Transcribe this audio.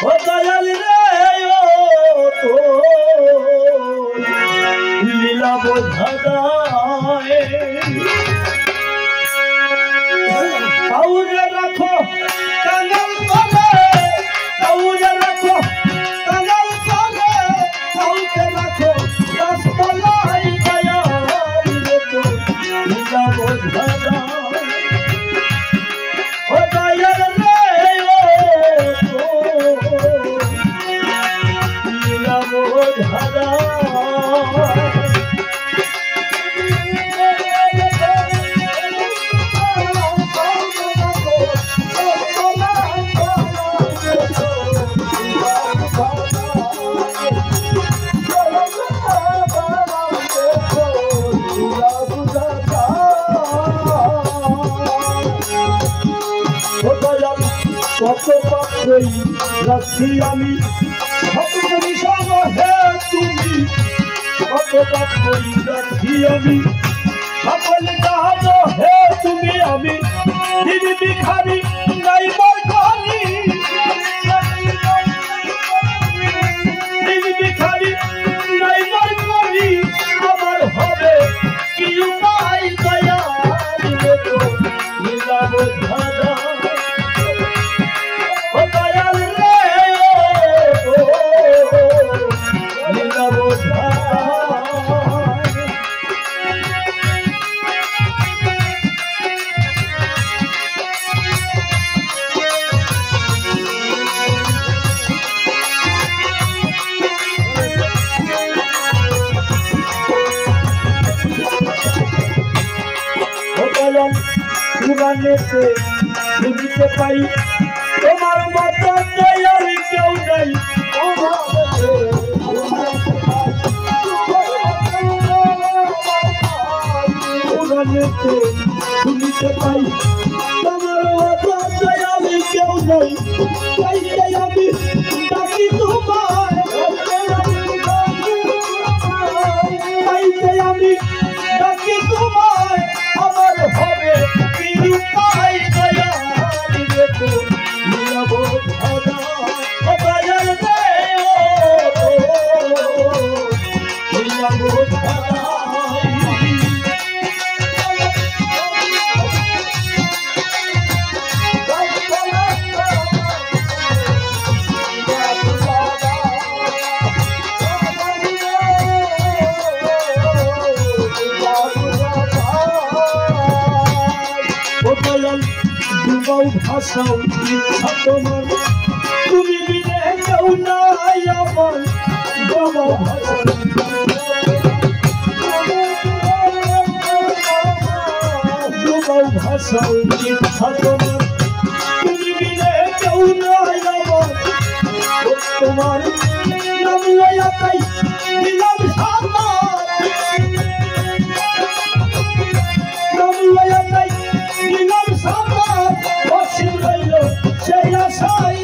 ও দয়াল রে ও তো লীলা বোঝা যায় কাউরে রাখো কাঙাল করে কাউরে রাখো কাঙাল করে কাউকে রাখো রাস্তায় দয়াল রে তো লীলা বোঝা যায় ও দয়াল রে ও তো লীলা বোঝা যায় কত পাপ করি রাখছি আমি সতগুলি সব হে তুমি কত পাপ করি রাখছি আমি সকল কাজ হে তুমি আমি দিন ভিখারি নাই মোর করি দিন ভিখারি নাই মোর করি আমার হবে কি উপায় দয়াল রে তো লীলা বোঝা যায় পুরাণেতে বুঝতে পাই তোমার মতো দয়াল কেউ নাই পুরাণেতে শুনতে পাই তোমার মতো দয়াল কেউ নাই তাই আমি ডাকি তোমায় তাই আমি ডাকি তোমায় আমার হবে কি উপায় দয়াল রে তো লীলা বোঝা যায় ও দয়াল রে ও লীলা বোঝা দুবাও ভাষাও ইচ্ছা তোমার তুমি বিনে কেউ নাই আমার দুবাও ভাষা দুবাও ভাষাও ইচ্ছা তোমার তুমি বিনে কেউ নাই আমার তোমার নাম লয়া তাই দিলাম সামার নাম লয়া তাই দিলাম সামার অসীম রইল সেই আশাই